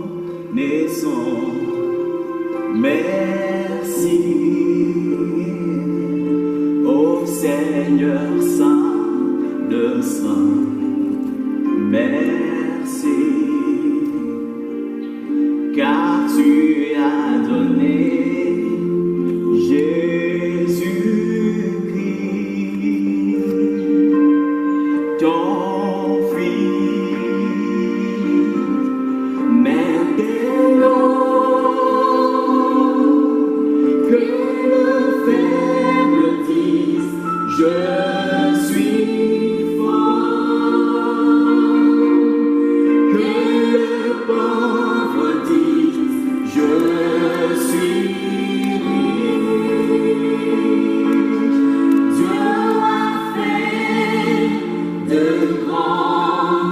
reconnaissons. Merci, ô Seigneur Saint de Saint. Merci, car tu as donné Jésus-Christ, ton Fils. Maintenant que le faible dise, je suis fort, que le pauvre dise, je suis riche. Dieu a fait de grandes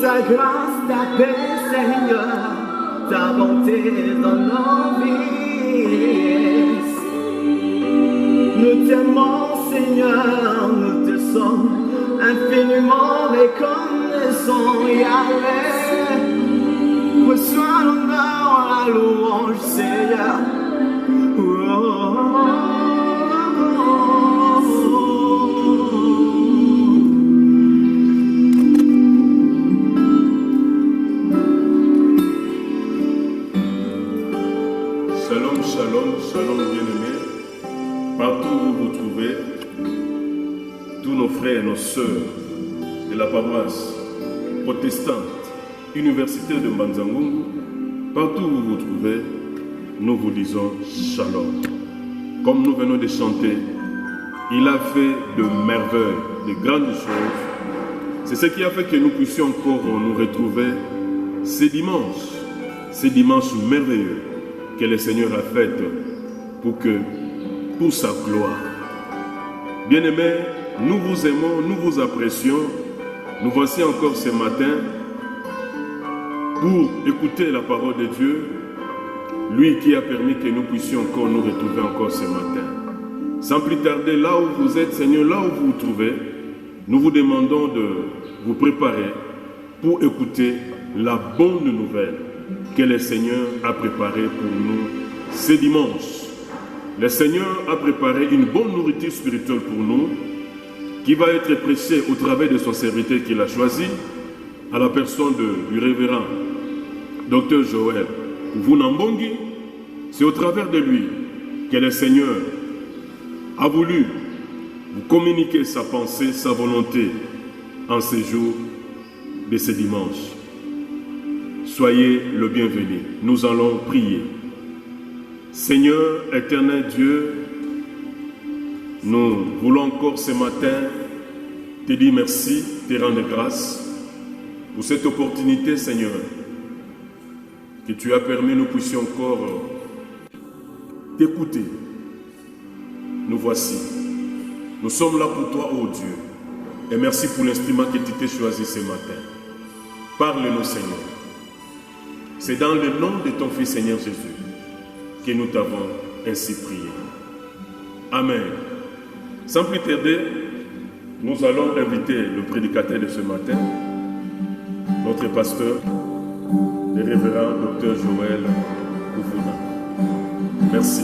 ta grâce, ta paix, Seigneur, ta bonté dans nos vies. Nous t'aimons, Seigneur, nous te sommes infiniment reconnaissants, Yahweh. Reçois l'honneur, la louange, Seigneur. Shalom bien-aimés, partout où vous vous trouvez, tous nos frères et nos sœurs de la paroisse protestante, universitaire de Mbanzangungu, partout où vous vous trouvez, nous vous disons Shalom. Comme nous venons de chanter, il a fait de merveilles, de grandes choses. C'est ce qui a fait que nous puissions encore nous retrouver ces dimanches merveilleux que le Seigneur a fait pour sa gloire. Bien-aimés, nous vous aimons, nous vous apprécions. Nous voici encore ce matin pour écouter la parole de Dieu, lui qui a permis que nous puissions encore nous retrouver encore ce matin. Sans plus tarder, là où vous êtes, Seigneur, là où vous vous trouvez, nous vous demandons de vous préparer pour écouter la bonne nouvelle que le Seigneur a préparée pour nous ce dimanche. Le Seigneur a préparé une bonne nourriture spirituelle pour nous qui va être prêché au travers de son serviteur qu'il a choisi, à la personne du révérend Dr Joël Vunambongi. C'est au travers de lui que le Seigneur a voulu vous communiquer sa pensée, sa volonté en ces jours de ce dimanche. Soyez le bienvenu. Nous allons prier. Seigneur, éternel Dieu, nous voulons encore ce matin te dire merci, te rendre grâce pour cette opportunité, Seigneur, que tu as permis, nous puissions encore t'écouter. Nous voici. Nous sommes là pour toi, ô Dieu. Et merci pour l'instrument que tu t'es choisi ce matin. Parle-nous, Seigneur. C'est dans le nom de ton Fils, Seigneur Jésus, que nous t'avons ainsi prié. Amen. Sans plus tarder, nous allons inviter le prédicateur de ce matin, notre pasteur, le révérend Dr Joël Vunambongi. Merci.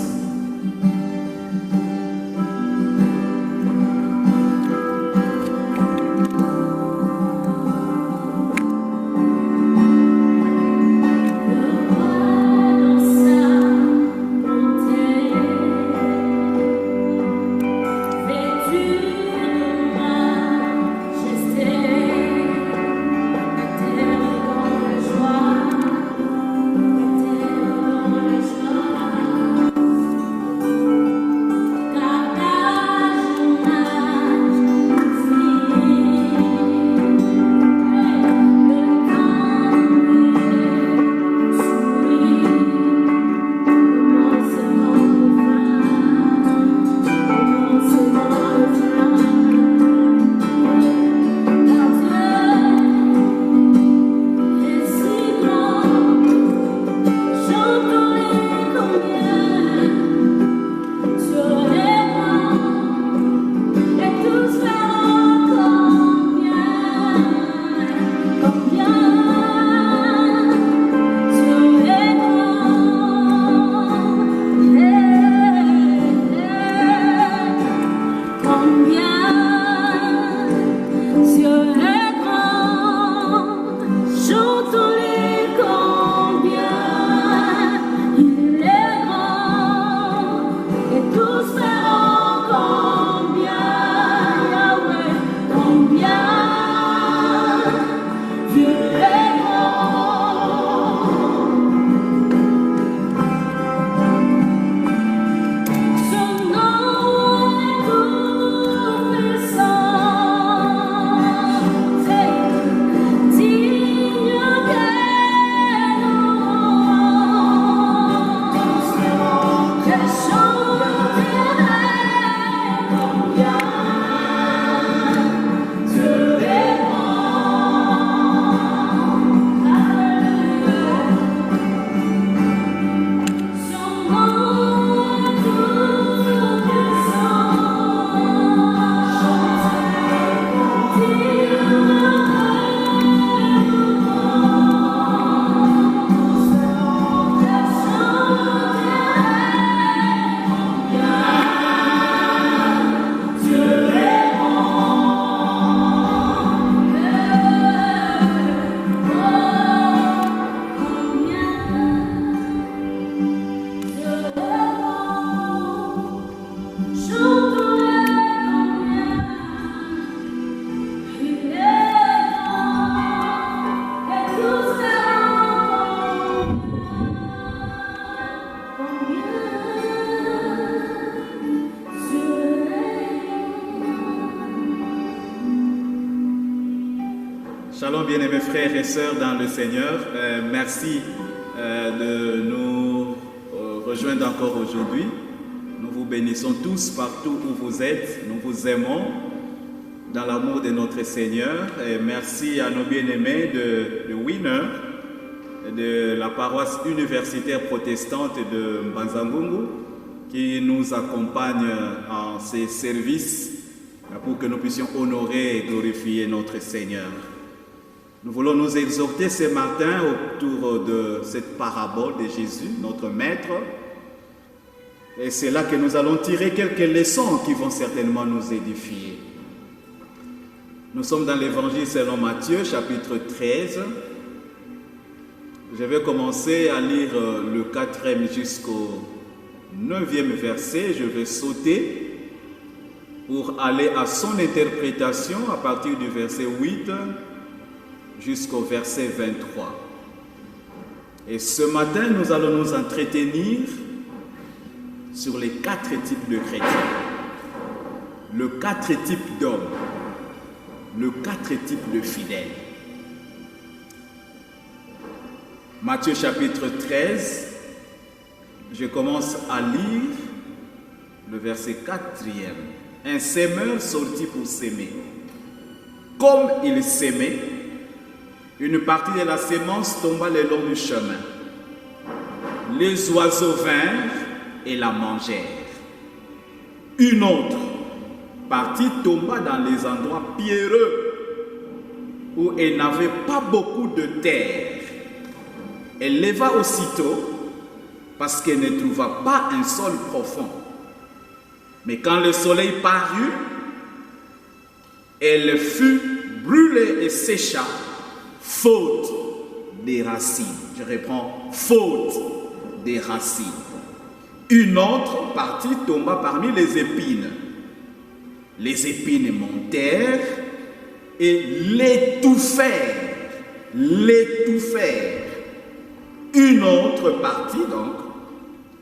Shalom, bien-aimés frères et sœurs dans le Seigneur. Merci de nous rejoindre encore aujourd'hui. Nous vous bénissons tous partout où vous êtes. Nous vous aimons dans l'amour de notre Seigneur. Et merci à nos bien-aimés de Winner, de la paroisse universitaire protestante de Mbanza-Ngungu, qui nous accompagnent en ces services pour que nous puissions honorer et glorifier notre Seigneur. Nous voulons nous exhorter ce matin autour de cette parabole de Jésus, notre Maître. Et c'est là que nous allons tirer quelques leçons qui vont certainement nous édifier. Nous sommes dans l'évangile selon Matthieu, chapitre 13. Je vais commencer à lire le 4e jusqu'au 9e verset. Je vais sauter pour aller à son interprétation à partir du verset 8 jusqu'au verset 23. Et ce matin, nous allons nous entretenir sur les 4 types de chrétiens, le 4 types d'hommes, le 4 types de fidèles. Matthieu chapitre 13, je commence à lire le verset 4e. Un semeur sortit pour s'aimer. Comme il s'aimait, une partie de la sémence tomba le long du chemin. Les oiseaux vinrent et la mangèrent. Une autre partie tomba dans les endroits pierreux où elle n'avait pas beaucoup de terre. Elle leva aussitôt parce qu'elle ne trouva pas un sol profond. Mais quand le soleil parut, elle fut brûlée et sécha, faute des racines. Je reprends, faute des racines. Une autre partie tomba parmi les épines. Les épines montèrent et l'étouffèrent. Une autre partie, donc,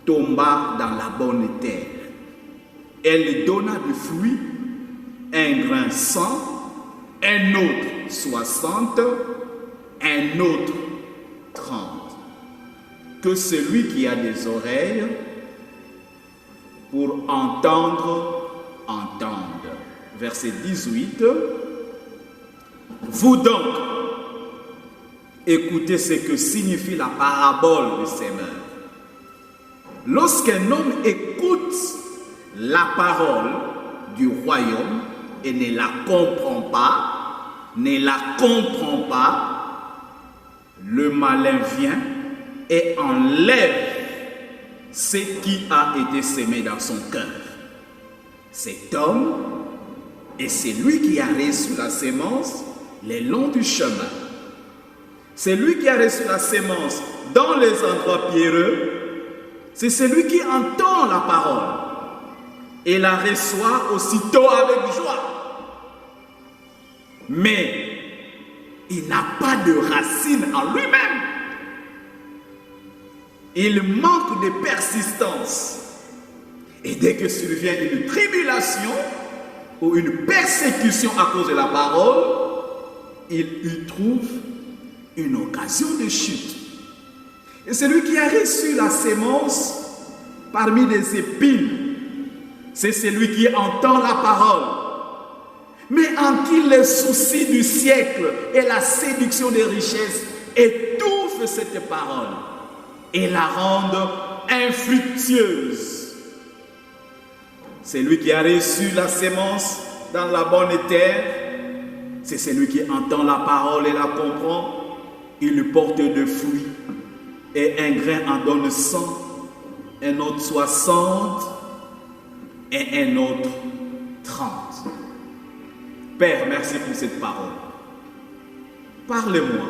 tomba dans la bonne terre. Elle donna du fruit, un grain 100, un autre 60, un autre 30. Que celui qui a des oreilles pour entendre, entende. Verset 18. Vous donc, écoutez ce que signifie la parabole du semeur. Lorsqu'un homme écoute la parole du royaume et ne la comprend pas, le malin vient et enlève ce qui a été semé dans son cœur. Cet homme est celui qui a reçu la sémence le long du chemin. C'est lui qui a reçu la sémence dans les endroits pierreux. C'est celui qui entend la parole et la reçoit aussitôt avec joie. Mais il n'a pas de racine en lui-même. Il manque de persistance. Et dès que survient une tribulation ou une persécution à cause de la parole, il y trouve une occasion de chute. Et celui qui a reçu la sémence parmi les épines, c'est celui qui entend la parole, mais en qui les soucis du siècle et la séduction des richesses étouffent cette parole et la rendent infructueuse. Celui qui a reçu la sémence dans la bonne terre, c'est celui qui entend la parole et la comprend. Il porte de fruits. Et un grain en donne 100, un autre 60 et un autre 30. Père, merci pour cette parole. Parle-moi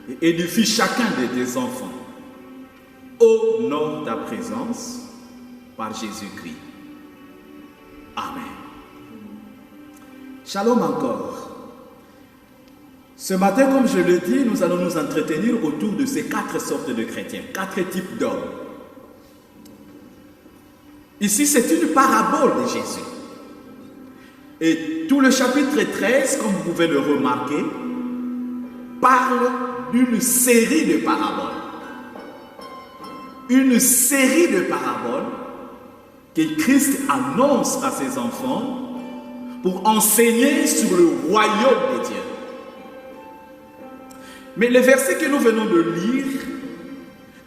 et édifie chacun de tes enfants. Honore ta présence par Jésus-Christ. Amen. Shalom encore. Ce matin, comme je le dis, nous allons nous entretenir autour de ces 4 sortes de chrétiens, 4 types d'hommes. Ici, c'est une parabole de Jésus. Et tout le chapitre 13, comme vous pouvez le remarquer, parle d'une série de paraboles. Une série de paraboles que Christ annonce à ses enfants pour enseigner sur le royaume de Dieu. Mais le verset que nous venons de lire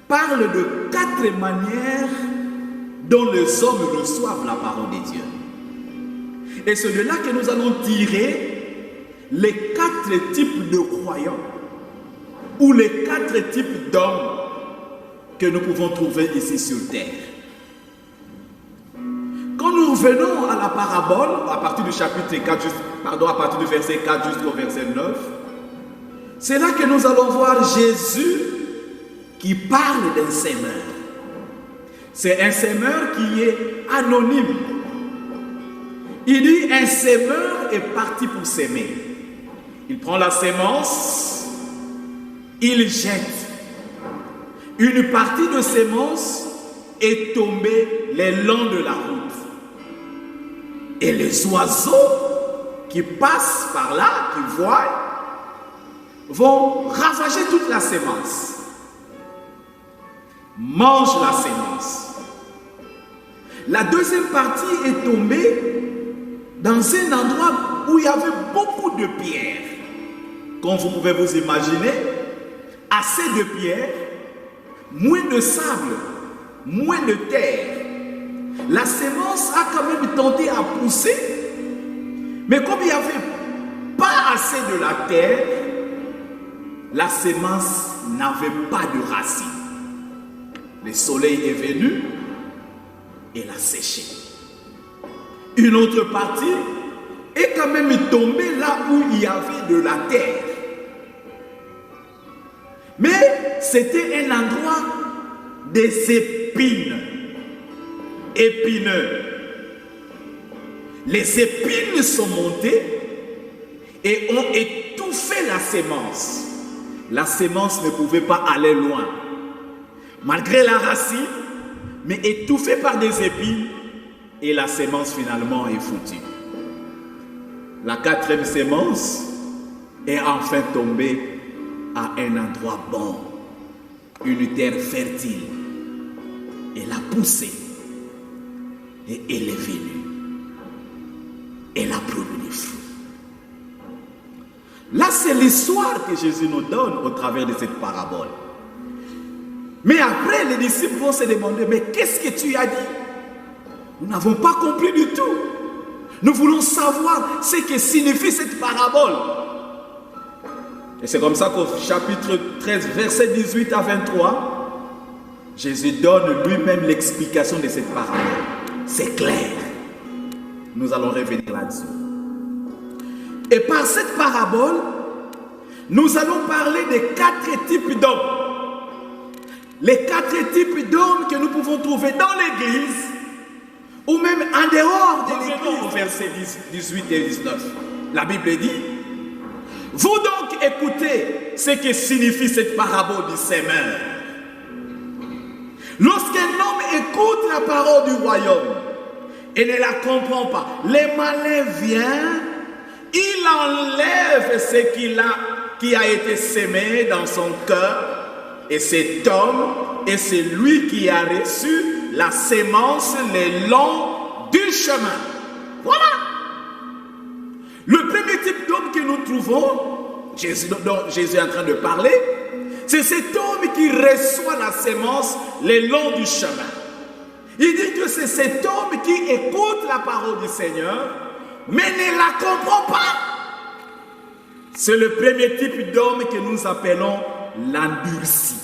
parle de 4 manières dont les hommes reçoivent la parole de Dieu. Et c'est de là que nous allons tirer les 4 types de croyants ou les 4 types d'hommes que nous pouvons trouver ici sur terre. Quand nous revenons à la parabole, à partir du chapitre 4, à partir du verset 4 jusqu'au verset 9, c'est là que nous allons voir Jésus qui parle d'un semeur. C'est un semeur qui est anonyme. Il dit, un semeur est parti pour s'aimer. Il prend la sémence, il jette. Une partie de sémence est tombée le long de la route. Et les oiseaux qui passent par là, qui voient, vont ravager toute la sémence. Mangent la sémence. La deuxième partie est tombée dans un endroit où il y avait beaucoup de pierres. Comme vous pouvez vous imaginer, assez de pierres, moins de sable, moins de terre. La sémence a quand même tenté à pousser, mais comme il n'y avait pas assez de la terre, la sémence n'avait pas de racines. Le soleil est venu et l'a séché. Une autre partie est quand même tombée là où il y avait de la terre. Mais c'était un endroit des épines, épineux. Les épines sont montées et ont étouffé la sémence. La sémence ne pouvait pas aller loin. Malgré la racine, mais étouffée par des épines, et la sémence finalement est foutue. La quatrième sémence est enfin tombée à un endroit bon, une terre fertile. Elle a poussé et elle est venue. Elle a produit des fruits. Là, c'est l'histoire que Jésus nous donne au travers de cette parabole. Mais après, les disciples vont se demander, mais qu'est-ce que tu as dit? Nous n'avons pas compris du tout. Nous voulons savoir ce que signifie cette parabole. Et c'est comme ça qu'au chapitre 13, verset 18 à 23, Jésus donne lui-même l'explication de cette parabole. C'est clair. Nous allons revenir là-dessus. Et par cette parabole, nous allons parler des 4 types d'hommes. Les 4 types d'hommes que nous pouvons trouver dans l'Église ou même en dehors de l'Église. Versets 18 et 19. La Bible dit, vous donc écoutez ce que signifie cette parabole du semeur. Lorsqu'un homme écoute la parole du royaume et ne la comprend pas, le malin vient, il enlève ce qui a été semé dans son cœur. Et cet homme est celui qui a reçu la sémence le long du chemin. Voilà. Le premier type d'homme que nous trouvons, dont Jésus est en train de parler, c'est cet homme qui reçoit la sémence le long du chemin. Il dit que c'est cet homme qui écoute la parole du Seigneur, mais ne la comprend pas. C'est le premier type d'homme que nous appelons l'endurci.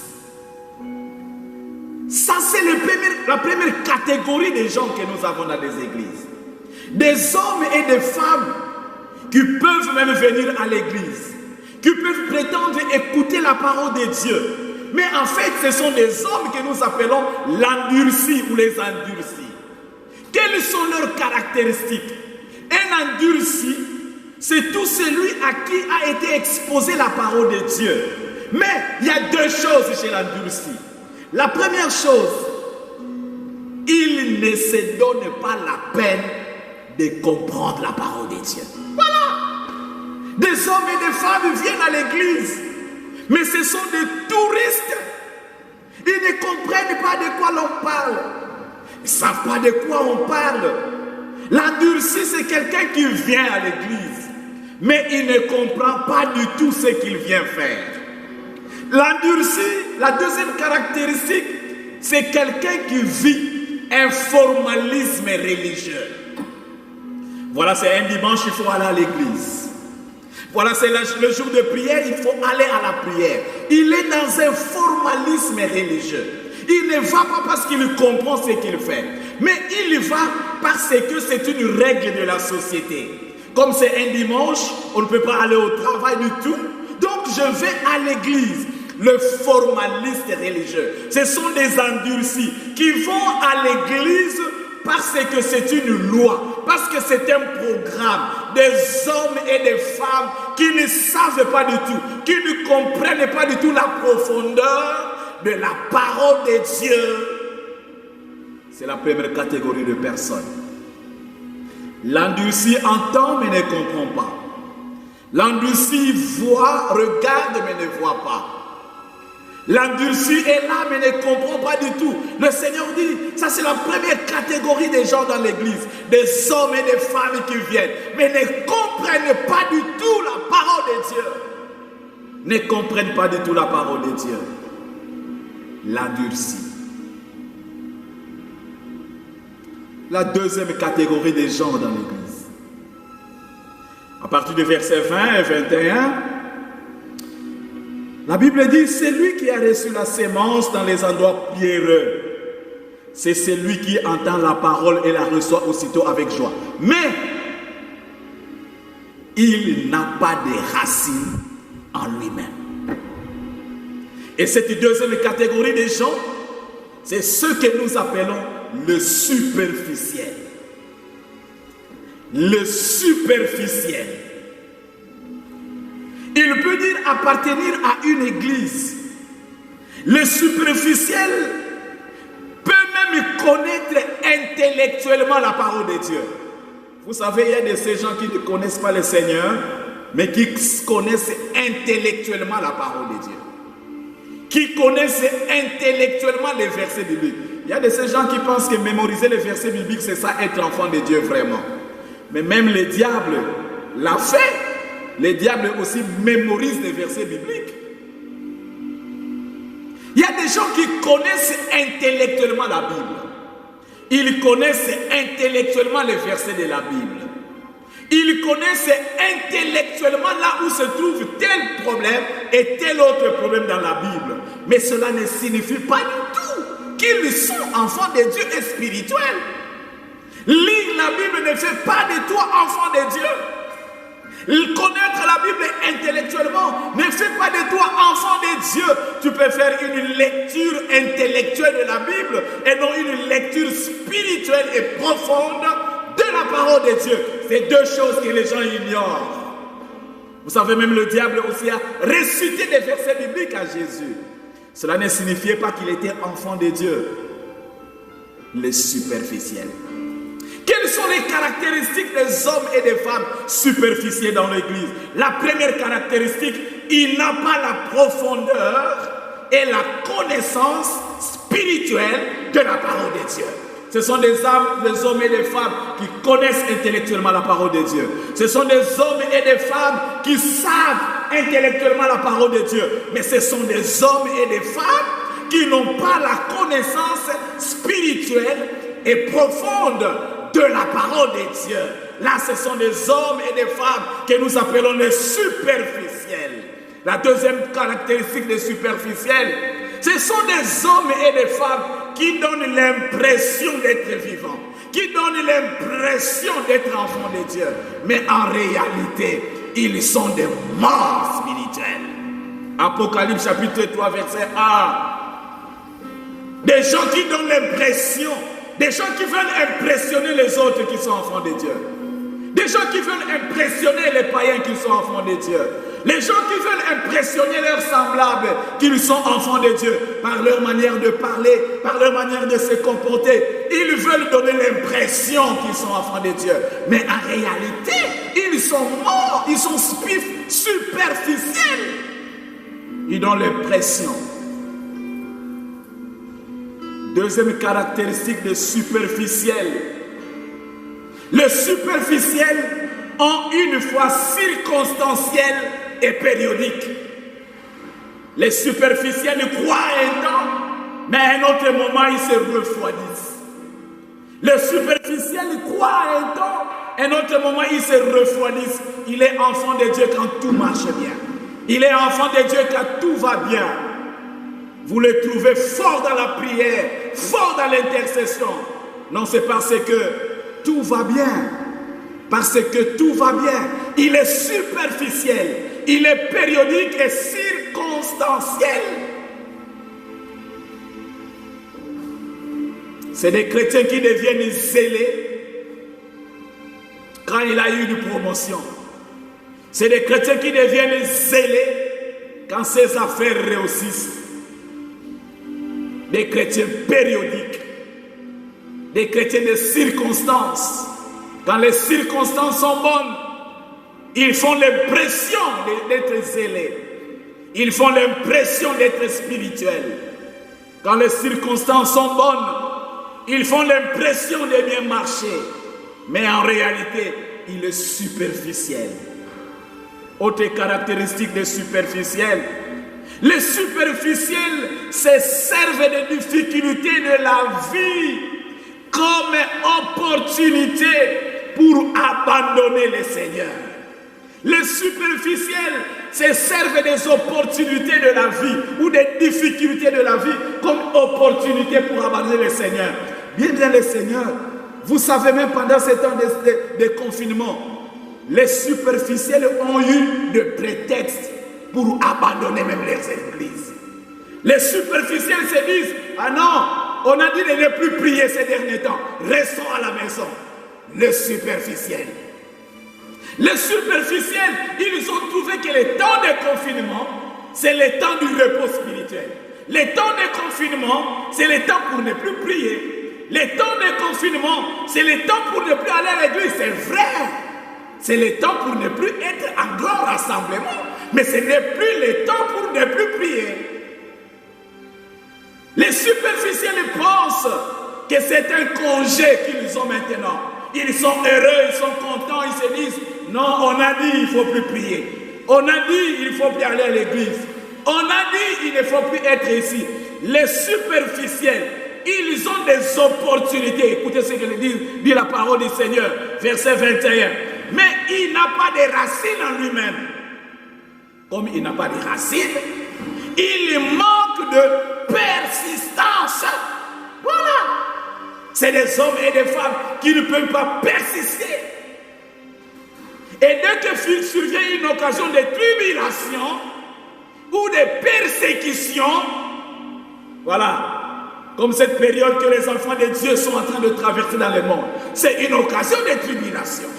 Ça, c'est la première catégorie des gens que nous avons dans les églises. Des hommes et des femmes qui peuvent même venir à l'église, qui peuvent prétendre écouter la parole de Dieu. Mais en fait, ce sont des hommes que nous appelons l'endurci ou les endurcis. Quelles sont leurs caractéristiques? Un endurci, c'est tout celui à qui a été exposée la parole de Dieu. Mais il y a 2 choses chez l'endurci. La première chose, il ne se donne pas la peine de comprendre la parole de Dieu. Voilà. Des hommes et des femmes viennent à l'église, mais ce sont des touristes. Ils ne comprennent pas de quoi l'on parle. Ils ne savent pas de quoi on parle. L'endurci, c'est quelqu'un qui vient à l'église, mais il ne comprend pas du tout ce qu'il vient faire. L'endurci, la deuxième caractéristique, c'est quelqu'un qui vit un formalisme religieux. Voilà, c'est un dimanche, il faut aller à l'église. Voilà, c'est le jour de prière, il faut aller à la prière. Il est dans un formalisme religieux. Il ne va pas parce qu'il comprend ce qu'il fait, mais il va parce que c'est une règle de la société. Comme c'est un dimanche, on ne peut pas aller au travail du tout. Donc je vais à l'église. Le formaliste religieux, ce sont des endurcis qui vont à l'église parce que c'est une loi, parce que c'est un programme. Des hommes et des femmes qui ne savent pas du tout, qui ne comprennent pas du tout la profondeur de la parole de Dieu. C'est la première catégorie de personnes. L'endurci entend mais ne comprend pas. L'endurci voit, regarde mais ne voit pas. L'endurci est là mais ne comprend pas du tout. Le Seigneur dit, ça c'est la première catégorie des gens dans l'église. Des hommes et des femmes qui viennent, mais ne comprennent pas du tout la parole de Dieu. Ne comprennent pas du tout la parole de Dieu. L'endurci. La deuxième catégorie des gens dans l'église. À partir du verset 20 et 21, la Bible dit, c'est lui qui a reçu la sémence dans les endroits pierreux. C'est celui qui entend la parole et la reçoit aussitôt avec joie. Mais, il n'a pas de racines en lui-même. Et cette deuxième catégorie des gens, c'est ceux que nous appelons le superficiel. Le superficiel. Il peut dire appartenir à une église. Le superficiel peut même connaître intellectuellement la parole de Dieu. Vous savez, il y a de ces gens qui ne connaissent pas le Seigneur, mais qui connaissent intellectuellement la parole de Dieu. Qui connaissent intellectuellement les versets bibliques. Il y a de ces gens qui pensent que mémoriser les versets bibliques, c'est ça être enfant de Dieu vraiment. Mais même le diable l'a fait. Les diables aussi mémorisent les versets bibliques. Il y a des gens qui connaissent intellectuellement la Bible. Ils connaissent intellectuellement les versets de la Bible. Ils connaissent intellectuellement là où se trouve tel problème et tel autre problème dans la Bible. Mais cela ne signifie pas du tout qu'ils sont enfants de Dieu et spirituels. Lire la Bible ne fait pas de toi enfant de Dieu. Connaître la Bible intellectuellement ne fait pas de toi enfant de Dieu. Tu peux faire une lecture intellectuelle de la Bible et non une lecture spirituelle et profonde de la parole de Dieu. C'est deux choses que les gens ignorent. Vous savez, même le diable aussi a récité des versets bibliques à Jésus. Cela ne signifiait pas qu'il était enfant de Dieu. Le superficiel. Quelles sont les caractéristiques des hommes et des femmes superficiels dans l'église? La première caractéristique, il n'a pas la profondeur et la connaissance spirituelle de la parole de Dieu. Ce sont des hommes et des femmes qui connaissent intellectuellement la parole de Dieu. Ce sont des hommes et des femmes qui savent intellectuellement la parole de Dieu. Mais ce sont des hommes et des femmes qui n'ont pas la connaissance spirituelle et profonde de la parole de Dieu. Là, ce sont des hommes et des femmes que nous appelons les superficiels. La deuxième caractéristique des superficiels, ce sont des hommes et des femmes qui donnent l'impression d'être vivants, qui donnent l'impression d'être enfants de Dieu. Mais en réalité, ils sont des morts spirituels. Apocalypse chapitre 3, verset 1. Des gens qui donnent l'impression, des gens qui veulent impressionner les autres qui sont enfants de Dieu. Des gens qui veulent impressionner les païens qui sont enfants de Dieu. Les gens qui veulent impressionner leurs semblables qu'ils sont enfants de Dieu par leur manière de parler, par leur manière de se comporter. Ils veulent donner l'impression qu'ils sont enfants de Dieu. Mais en réalité, ils sont morts, ils sont superficiels. Ils donnent l'impression. Deuxième caractéristique des superficiels. Les superficiels ont une foi circonstancielle et périodique. Les superficiels croient un temps, mais à un autre moment, ils se refroidissent. Les superficiels croient un temps, à un autre moment, ils se refroidissent. Il est enfant de Dieu quand tout marche bien. Il est enfant de Dieu quand tout va bien. Vous le trouvez fort dans la prière, fort dans l'intercession. Non, c'est parce que tout va bien. Parce que tout va bien. Il est superficiel, il est périodique et circonstanciel. C'est des chrétiens qui deviennent zélés quand il a eu une promotion. C'est des chrétiens qui deviennent zélés quand ses affaires réussissent. Des chrétiens périodiques, des chrétiens de circonstances. Quand les circonstances sont bonnes, ils font l'impression d'être zélés. Ils font l'impression d'être spirituels. Quand les circonstances sont bonnes, ils font l'impression de bien marcher. Mais en réalité, il est superficiel. Autre caractéristique des superficiels. Les superficiels se servent des difficultés de la vie comme opportunité pour abandonner le Seigneur. Les superficiels se servent des opportunités de la vie ou des difficultés de la vie comme opportunité pour abandonner le Seigneur. Bien le Seigneur, vous savez même pendant ces temps de confinement, les superficiels ont eu de prétextes pour abandonner même les églises. Les superficiels se disent, ah non, on a dit de ne plus prier ces derniers temps, restons à la maison. Les superficiels. Les superficiels, ils ont trouvé que le temps de confinement, c'est le temps du repos spirituel. Le temps de confinement, c'est le temps pour ne plus prier. Le temps de confinement, c'est le temps pour ne plus aller à l'église. C'est vrai. C'est le temps pour ne plus être en grand rassemblement. Mais ce n'est plus le temps pour ne plus prier. Les superficiels pensent que c'est un congé qu'ils ont maintenant. Ils sont heureux, ils sont contents, ils se disent, non, on a dit il ne faut plus prier. On a dit il ne faut plus aller à l'église. On a dit il ne faut plus être ici. Les superficiels, ils ont des opportunités. Écoutez ce que dit la parole du Seigneur, verset 21. Mais il n'a pas de racines en lui-même. Comme il n'a pas de racines, il manque de persistance. Voilà. C'est des hommes et des femmes qui ne peuvent pas persister. Et dès que survient une occasion de tribulation ou de persécution, voilà, comme cette période que les enfants de Dieu sont en train de traverser dans le monde, c'est une occasion de tribulation.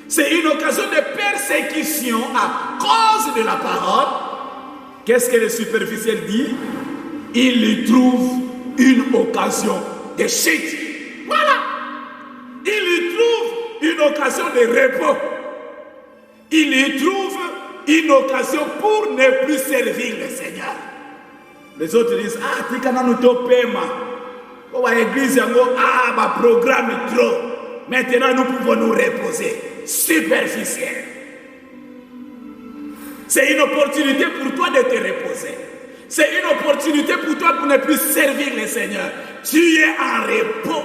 C'est une occasion de persécution à cause de la parole. Qu'est-ce que le superficiel dit? Il y trouve une occasion de chute. Voilà. Il y trouve une occasion de repos. Il y trouve une occasion pour ne plus servir le Seigneur. Les autres disent, ah, tu quand nous topema. Pour l'église, ah, ma programme est trop. Maintenant, nous pouvons nous reposer. Superficiel. C'est une opportunité pour toi de te reposer. C'est une opportunité pour toi pour ne plus servir le Seigneur. Tu es en repos.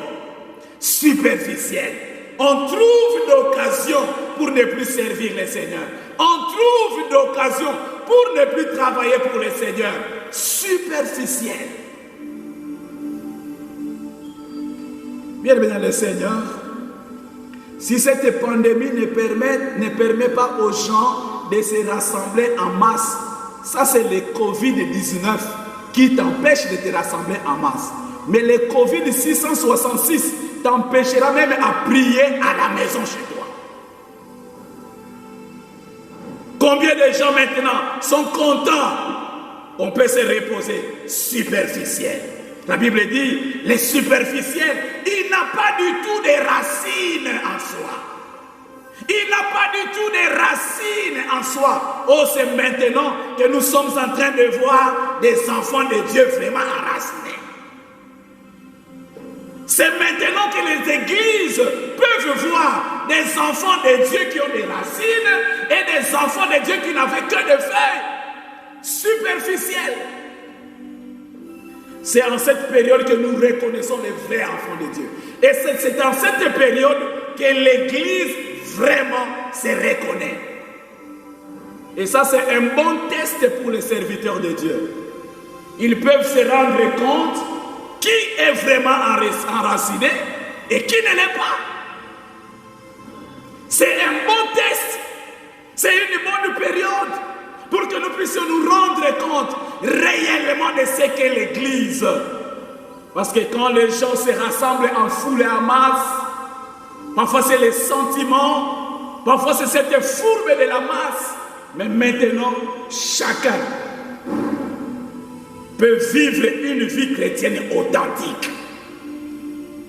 Superficiel. On trouve d'occasion pour ne plus servir le Seigneur. On trouve d'occasion pour ne plus travailler pour le Seigneur. Superficiel. Bien le Seigneur, si cette pandémie ne permet pas aux gens de se rassembler en masse, ça c'est le Covid-19 qui t'empêche de te rassembler en masse. Mais le Covid-666 t'empêchera même à prier à la maison chez toi. Combien de gens maintenant sont contents qu'on peut se reposer? Superficiel. La Bible dit, les superficiels, il n'a pas du tout de racines en soi. Il n'a pas du tout de racines en soi. Oh, c'est maintenant que nous sommes en train de voir des enfants de Dieu vraiment enracinés. C'est maintenant que les églises peuvent voir des enfants de Dieu qui ont des racines et des enfants de Dieu qui n'avaient que des feuilles. Superficiels. C'est en cette période que nous reconnaissons les vrais enfants de Dieu. Et c'est en cette période que l'Église vraiment se reconnaît. Et ça, c'est un bon test pour les serviteurs de Dieu. Ils peuvent se rendre compte qui est vraiment enraciné et qui ne l'est pas. C'est un bon test. C'est une bonne période pour que nous puissions nous rendre compte réellement de ce qu'est l'Église. Parce que quand les gens se rassemblent en foule et en masse, parfois c'est les sentiments, parfois c'est cette fourbe de la masse. Mais maintenant, chacun peut vivre une vie chrétienne authentique.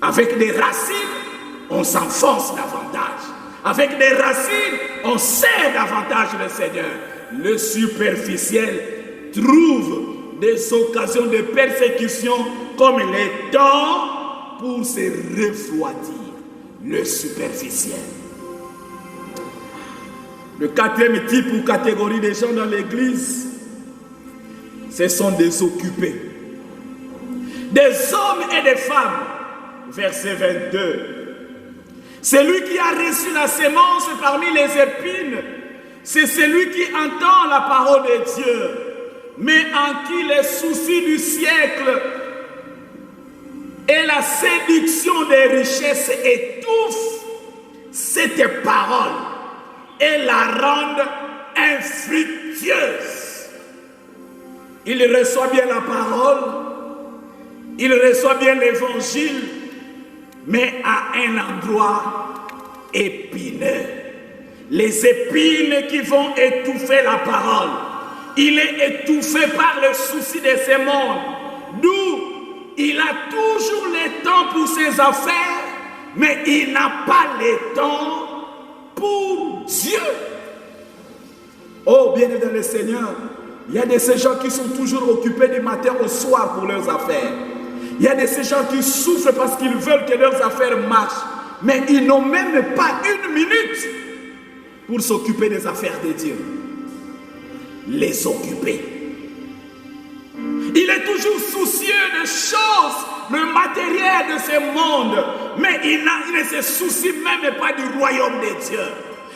Avec des racines, on s'enfonce davantage. Avec des racines, on sert davantage le Seigneur. Le superficiel trouve des occasions de persécution comme les temps pour se refroidir. Le superficiel. Le quatrième type ou catégorie des gens dans l'Église, ce sont des occupés. Des hommes et des femmes. Verset 22. Celui qui a reçu la sémence parmi les épines, c'est celui qui entend la parole de Dieu, mais en qui les soucis du siècle et la séduction des richesses étouffent cette parole et la rendent infructueuse. Il reçoit bien la parole, il reçoit bien l'évangile, mais à un endroit épineux. Les épines qui vont étouffer la parole. Il est étouffé par le souci de ce monde. D'où il a toujours le temps pour ses affaires, mais il n'a pas le temps pour Dieu. Oh, bien-aimés dans le Seigneur, il y a de ces gens qui sont toujours occupés du matin au soir pour leurs affaires. Il y a de ces gens qui souffrent parce qu'ils veulent que leurs affaires marchent, mais ils n'ont même pas une minute pour s'occuper des affaires de Dieu. Les occuper. Il est toujours soucieux de choses, le matériel de ce monde, mais il ne se soucie même pas du royaume de Dieu.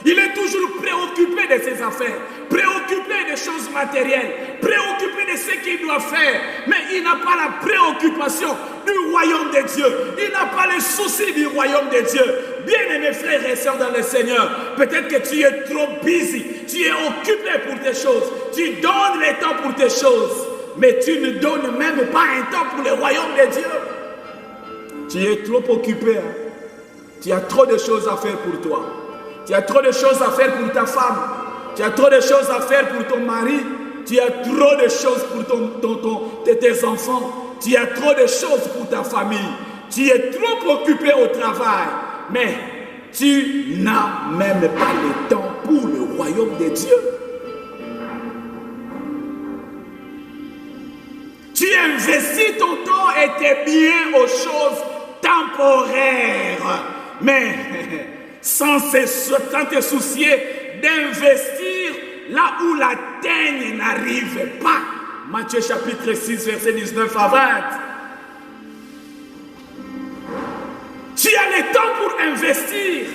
Il est toujours préoccupé de ses affaires, préoccupé des choses matérielles, préoccupé de ce qu'il doit faire, mais il n'a pas la préoccupation du royaume de Dieu. Il n'a pas le souci du royaume de Dieu. Bien-aimés frères et sœurs dans le Seigneur, peut-être que tu es trop busy, tu es occupé pour tes choses, tu donnes le temps pour tes choses, mais tu ne donnes même pas un temps pour le royaume de Dieu. Tu es trop occupé, hein? Tu as trop de choses à faire pour toi. Tu as trop de choses à faire pour ta femme. Tu as trop de choses à faire pour ton mari. Tu as trop de choses pour tes enfants. Tu as trop de choses pour ta famille. Tu es trop occupé au travail. Mais tu n'as même pas le temps pour le royaume de Dieu. Tu investis ton temps et tes biens aux choses temporaires. Mais sans te soucier d'investir là où la teigne n'arrive pas. Matthieu chapitre 6, verset 19 à 20. Tu as le temps pour investir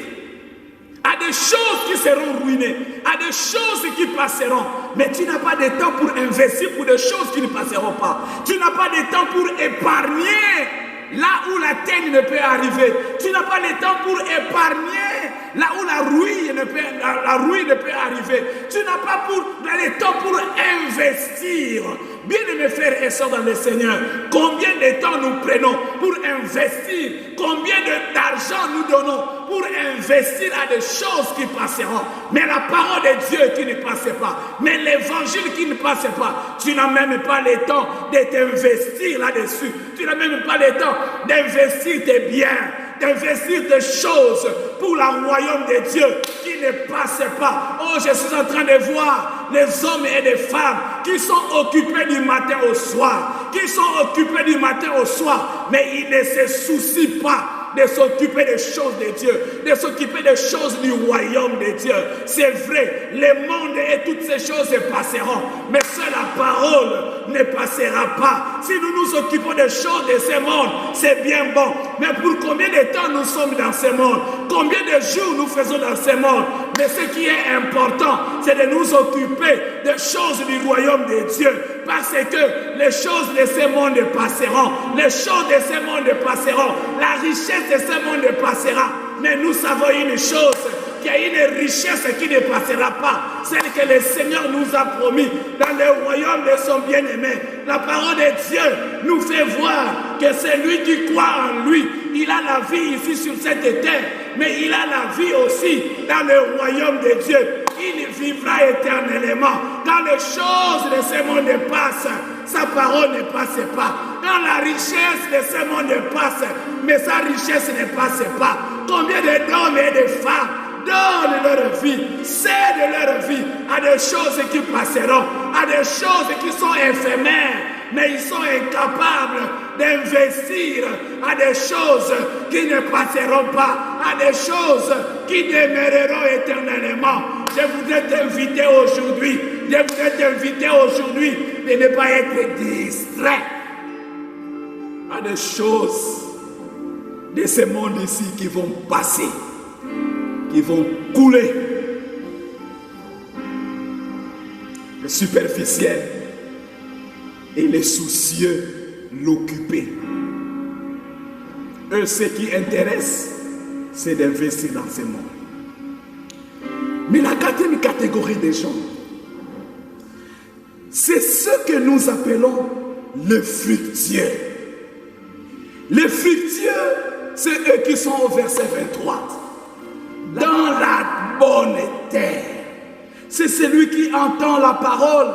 à des choses qui seront ruinées, à des choses qui passeront. Mais tu n'as pas de temps pour investir pour des choses qui ne passeront pas. Tu n'as pas de temps pour épargner là où la teigne ne peut arriver. Tu n'as pas le temps pour épargner là où la ruine ne peut arriver. Tu n'as pas le temps pour investir. Bien-aimés frères et sœurs dans le Seigneur, combien de temps nous prenons pour investir? Combien d'argent nous donnons pour investir à des choses qui passeront? Mais la parole de Dieu qui ne passe pas, mais l'évangile qui ne passe pas, tu n'as même pas le temps de t'investir là-dessus. Tu n'as même pas le temps d'investir tes biens, d'investir des choses pour le royaume de Dieu qui ne passe pas. Oh, je suis en train de voir les hommes et les femmes qui sont occupés du matin au soir, qui sont occupés du matin au soir, mais ils ne se soucient pas de s'occuper des choses de Dieu, de s'occuper des choses du royaume de Dieu. C'est vrai, le monde et toutes ces choses passeront, mais seule la parole ne passera pas. Si nous nous occupons des choses de ce monde, c'est bien bon, mais pour combien de temps nous sommes dans ce monde? Combien de jours nous faisons dans ce monde? Mais ce qui est important, c'est de nous occuper des choses du royaume de Dieu, parce que les choses de ce monde passeront, les choses de ce monde passeront, la richesse de ce monde passera. Mais nous savons une chose, qu'il y a une richesse qui ne passera pas, celle que le Seigneur nous a promis dans le royaume de son bien-aimé. La parole de Dieu nous fait voir que c'est lui qui croit en lui. Il a la vie ici sur cette terre, mais il a la vie aussi dans le royaume de Dieu. Il vivra éternellement. Quand les choses de ce monde passent, sa parole ne passe pas. Quand la richesse de ce monde passe, mais sa richesse ne passe pas. Combien d'hommes et de femmes donnent leur vie, cèdent leur vie à des choses qui passeront, à des choses qui sont éphémères, mais ils sont incapables d'investir à des choses qui ne passeront pas, à des choses qui demeureront éternellement. Je voudrais t'inviter aujourd'hui, de ne pas être distrait à des choses de ce monde ici qui vont passer, qui vont couler. Le superficiel et les soucieux l'occuper. Eux, ce qui intéresse, c'est d'investir dans ce monde. Mais la quatrième catégorie des gens, c'est ceux que nous appelons les fructueux. Les fructueux, c'est eux qui sont au verset 23. Dans la bonne terre, c'est celui qui entend la parole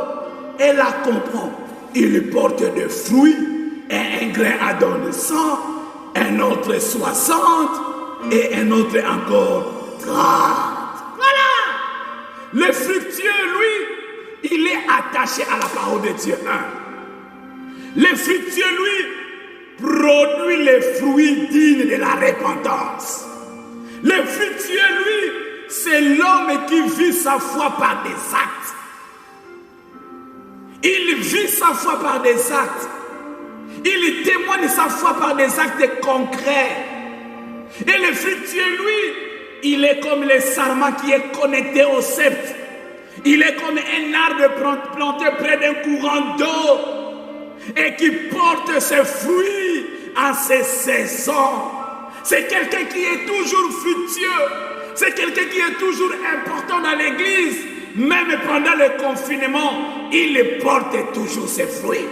et la comprend. Il porte des fruits, un grain donne 100, un autre 60 et un autre encore 30. Voilà! Le fructueux, lui, il est attaché à la parole de Dieu. Le fructueux, lui, produit les fruits dignes de la repentance. Le fructueux, lui, c'est l'homme qui vit sa foi par des actes. Il vit sa foi par des actes. Il témoigne sa foi par des actes concrets. Et le fructueux, lui, il est comme le sarment qui est connecté au sceptre. Il est comme un arbre planté près d'un courant d'eau et qui porte ses fruits en ses saisons. C'est quelqu'un qui est toujours fructueux. C'est quelqu'un qui est toujours important dans l'église. Même pendant le confinement, il porte toujours ses fruits.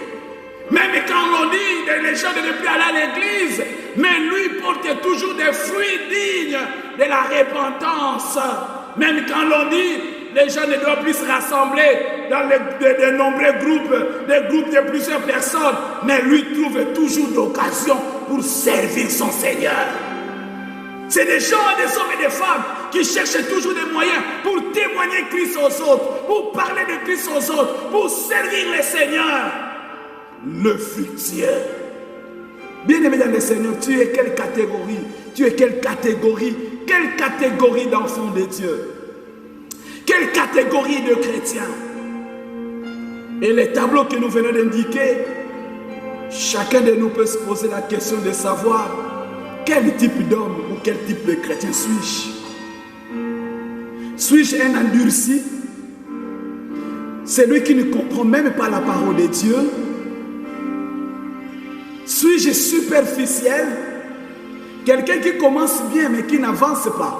Même quand on dit les gens ne plus aller à l'église, mais lui porte toujours des fruits dignes de la repentance. Même quand l'on dit les gens ne doivent plus se rassembler dans de nombreux groupes, des groupes de plusieurs personnes, mais lui trouve toujours d'occasion pour servir son Seigneur. C'est des gens, des hommes et des femmes qui cherchent toujours des moyens pour témoigner Christ aux autres, pour parler de Christ aux autres, pour servir le Seigneur. Le fructueux. Bien-aimé dans le Seigneur, tu es quelle catégorie? Tu es quelle catégorie? Quelle catégorie d'enfants de Dieu? Quelle catégorie de chrétiens? Et les tableaux que nous venons d'indiquer, chacun de nous peut se poser la question de savoir quel type d'homme ou quel type de chrétien suis-je? Suis-je un endurci? Celui qui ne comprend même pas la parole de Dieu? Suis-je superficiel? Quelqu'un qui commence bien mais qui n'avance pas?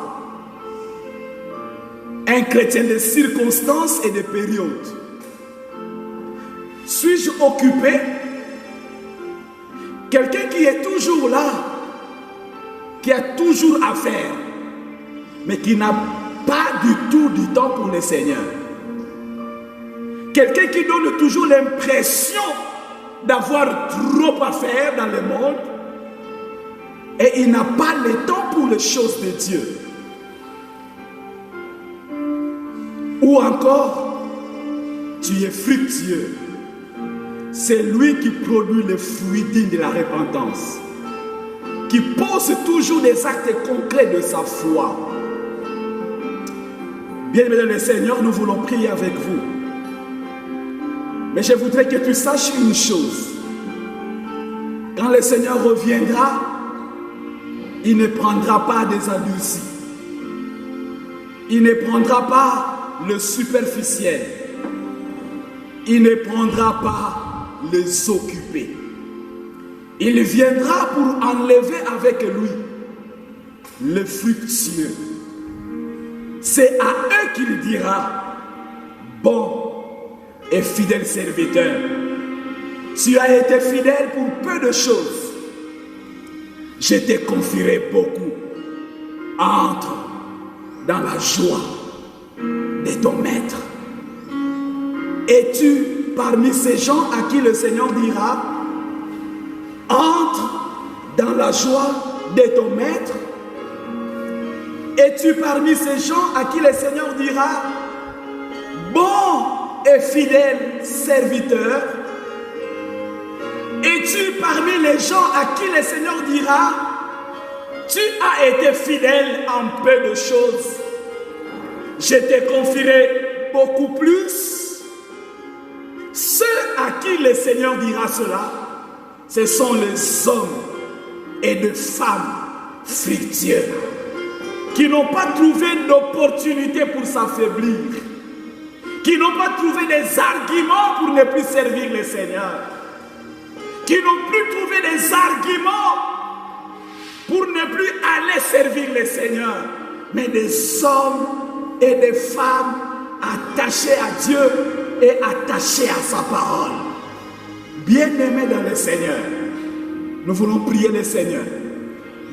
Un chrétien de circonstances et de périodes? Suis-je occupé? Quelqu'un qui est toujours là, qui a toujours à faire, mais qui n'a pas du tout du temps pour le Seigneur. Quelqu'un qui donne toujours l'impression d'avoir trop à faire dans le monde et il n'a pas le temps pour les choses de Dieu. Ou encore, tu es fructueux. C'est lui qui produit les fruits dignes de la repentance, qui pose toujours des actes concrets de sa foi. Bien-aimé dans le Seigneur, nous voulons prier avec vous. Mais je voudrais que tu saches une chose. Quand le Seigneur reviendra, il ne prendra pas des endurcis. Il ne prendra pas le superficiel. Il ne prendra pas les occupés. Il viendra pour enlever avec lui le fructueux. c'est à eux qu'il dira, bon et fidèle serviteur, tu as été fidèle pour peu de choses, je t'ai conféré beaucoup, entre dans la joie de ton maître. Es-tu parmi ces gens à qui le Seigneur dira, entre dans la joie de ton maître? Es-tu parmi ces gens à qui le Seigneur dira, bon et fidèle serviteur? Es-tu parmi les gens à qui le Seigneur dira, tu as été fidèle en peu de choses, je t'ai conféré beaucoup plus? Ceux à qui le Seigneur dira cela, ce sont les hommes et les femmes fructueux qui n'ont pas trouvé d'opportunité pour s'affaiblir, qui n'ont pas trouvé des arguments pour ne plus servir le Seigneur, qui n'ont plus trouvé des arguments pour ne plus aller servir le Seigneur, mais des hommes et des femmes attachés à Dieu et attachés à sa parole. Bien-aimés dans le Seigneur, nous voulons prier le Seigneur,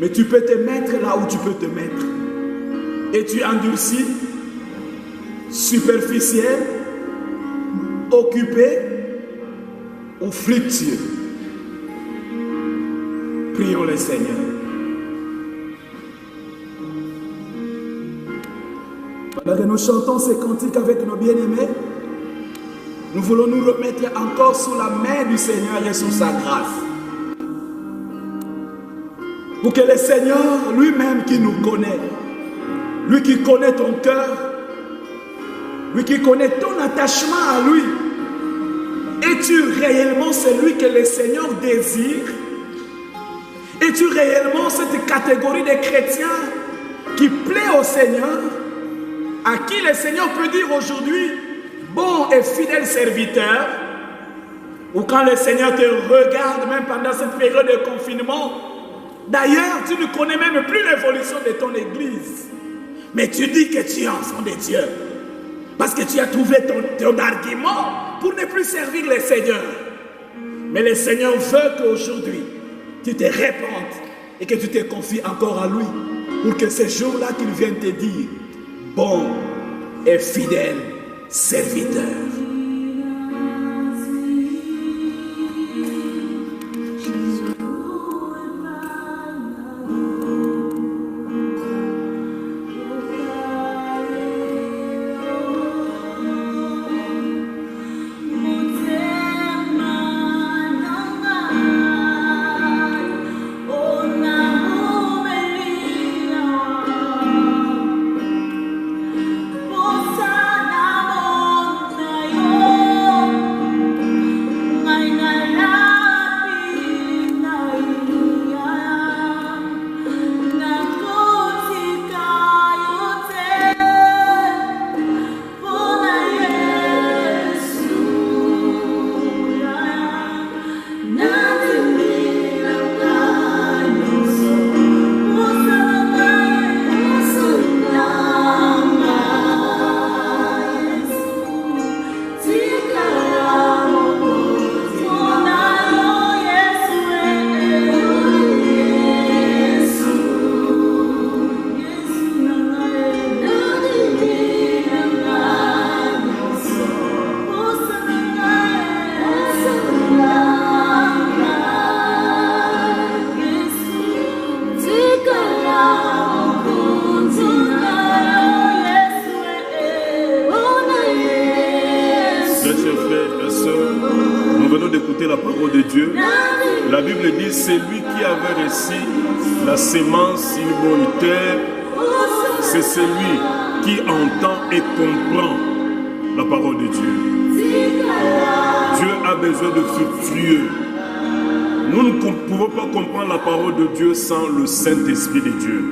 mais tu peux te mettre là où tu peux te mettre. Et tu endurcis, superficiel, occupé ou fructueux. Prions le Seigneur. Pendant que nous chantons ces cantiques avec nos bien-aimés, nous voulons nous remettre encore sous la main du Seigneur et sous sa grâce. Pour que le Seigneur lui-même qui nous connaît, lui qui connaît ton cœur, lui qui connaît ton attachement à lui, es-tu réellement celui que le Seigneur désire? Es-tu réellement cette catégorie de chrétiens qui plaît au Seigneur, à qui le Seigneur peut dire aujourd'hui, bon et fidèle serviteur? Ou quand le Seigneur te regarde, même pendant cette période de confinement, d'ailleurs, tu ne connais même plus l'évolution de ton église, mais tu dis que tu es enfant de Dieu, parce que tu as trouvé ton argument pour ne plus servir le Seigneur. Mais le Seigneur veut qu'aujourd'hui, tu te répandes et que tu te confies encore à lui, pour que ce jour-là qu'il vienne te dire, bon et fidèle serviteur. La parole de Dieu, la Bible dit, c'est lui qui avait reçu la sémence une bonne terre, c'est celui qui entend et comprend la parole de Dieu. Dieu a besoin de fructueux. Nous ne pouvons pas comprendre la parole de Dieu sans le Saint-Esprit de Dieu.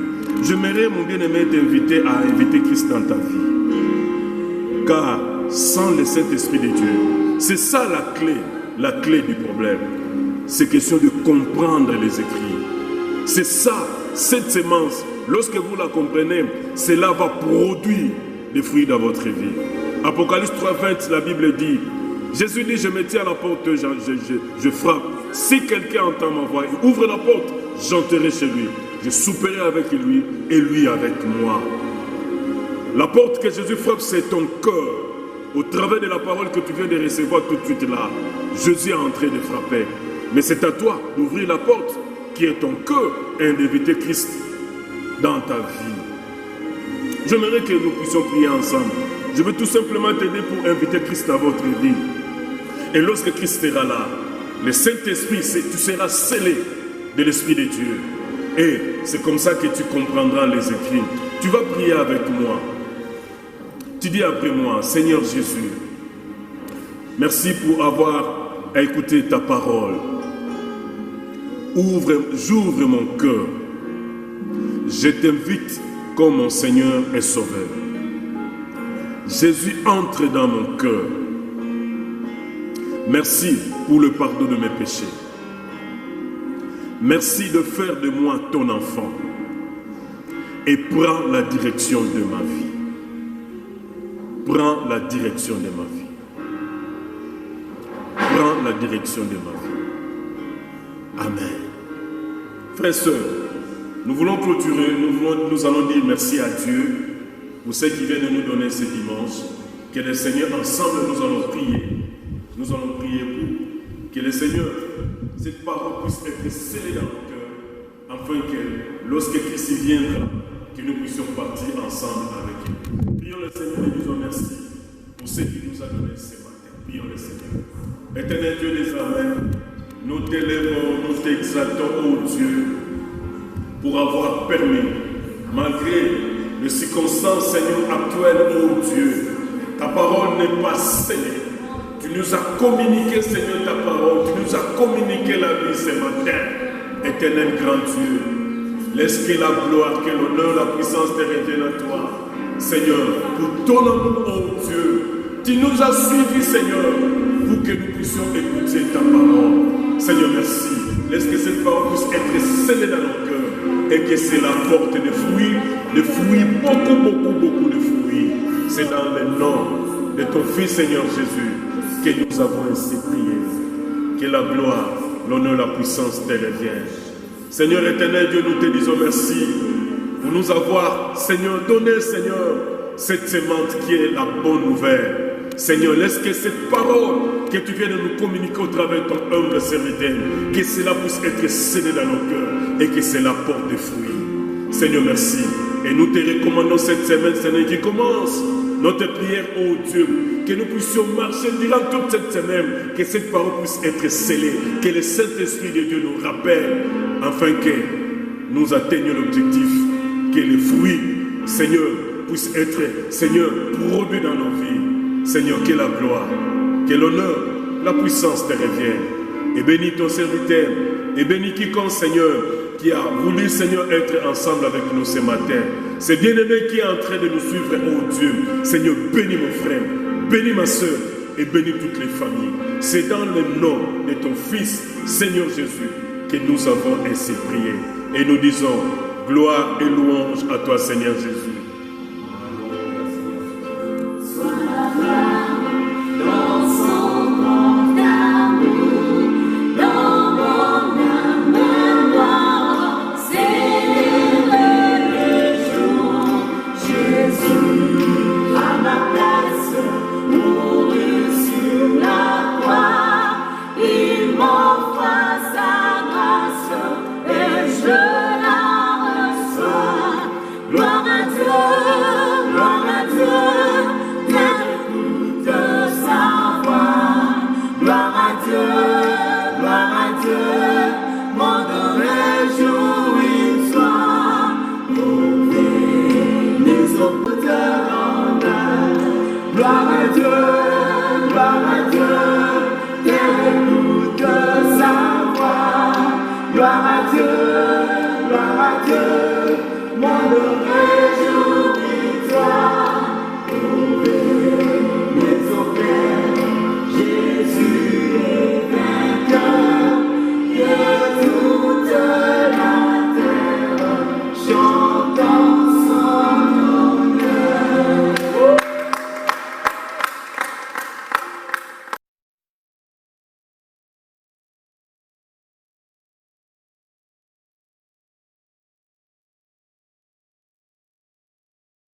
J'aimerais, mon bien-aimé, t'inviter à inviter Christ dans ta vie. Car sans le Saint-Esprit de Dieu, c'est ça la clé du problème. C'est question de comprendre les écrits. C'est ça, cette sémence, lorsque vous la comprenez, cela va produire des fruits dans votre vie. Apocalypse 3:20, la Bible dit, Jésus dit, je me tiens à la porte, je frappe. Si quelqu'un entend ma voix, il ouvre la porte, j'entrerai chez lui. Je souperai avec lui et lui avec moi. La porte que Jésus frappe, c'est ton cœur. Au travers de la parole que tu viens de recevoir tout de suite là, Jésus est en train de frapper. Mais c'est à toi d'ouvrir la porte qui est ton cœur et d'inviter Christ dans ta vie. J'aimerais que nous puissions prier ensemble. Je veux tout simplement t'aider pour inviter Christ dans votre vie. Et lorsque Christ sera là, le Saint-Esprit, tu seras scellé de l'Esprit de Dieu. Et c'est comme ça que tu comprendras les écrits. Tu vas prier avec moi. Tu dis après moi, Seigneur Jésus, merci pour avoir écouté ta parole. J'ouvre mon cœur. Je t'invite comme mon Seigneur et Sauveur. Jésus, entre dans mon cœur. Merci pour le pardon de mes péchés. Merci de faire de moi ton enfant. Et prends la direction de ma vie. Prends la direction de ma vie. Prends la direction de ma vie. Amen. Frères et sœurs, nous voulons clôturer, nous allons dire merci à Dieu pour ce qu'il vient de nous donner ce dimanche. Que le Seigneur, ensemble, nous allons prier. Nous allons prier pour que le Seigneur, cette parole puisse être scellée dans nos cœurs, afin que lorsque Christ viendra, que nous puissions partir ensemble avec lui. Prions le Seigneur et disons merci pour ce qu'il nous a donné ce matin. Prions le Seigneur. Éternel Dieu des armées, nous t'élèvons, nous t'exaltons, ô Dieu, pour avoir permis, malgré les circonstances, Seigneur, actuelles, ô Dieu, ta parole n'est pas scellée. Tu nous as communiqué, Seigneur, ta parole. Tu nous as communiqué la vie ce matin. Éternel grand Dieu, laisse que la gloire, que l'honneur, la puissance te reviennent à toi. Seigneur, pour ton amour, ô Dieu, tu nous as suivis, Seigneur, pour que nous puissions écouter ta parole. Seigneur, merci. Laisse que cette parole puisse être scellée dans nos cœurs et que cela porte des fruits, beaucoup de fruits. C'est dans le nom de ton Fils, Seigneur Jésus, que nous avons ainsi prié. Que la gloire, l'honneur, la puissance te reviennent. Seigneur éternel Dieu, nous te disons merci pour nous avoir, Seigneur, donné, Seigneur, cette semence qui est la bonne nouvelle. Seigneur, laisse que cette parole que tu viens de nous communiquer au travers de ton humble serviteur, que cela puisse être scellé dans nos cœurs et que cela porte des fruits. Seigneur, merci. Et nous te recommandons cette semaine, Seigneur, qui commence notre prière, ô Dieu, que nous puissions marcher durant toute cette semaine, que cette parole puisse être scellée, que le Saint-Esprit de Dieu nous rappelle, afin que nous atteignions l'objectif, que les fruits, Seigneur, puissent être, Seigneur, produits dans nos vies. Seigneur, que la gloire, que l'honneur, la puissance te reviennent. Et bénis ton serviteur, et bénis quiconque, Seigneur, qui a voulu, Seigneur, être ensemble avec nous ce matin. C'est bien-aimé qui est en train de nous suivre, oh Dieu. Seigneur, bénis mon frère, bénis ma soeur et bénis toutes les familles. C'est dans le nom de ton Fils, Seigneur Jésus, que nous avons ainsi prié. Et nous disons, gloire et louange à toi, Seigneur Jésus.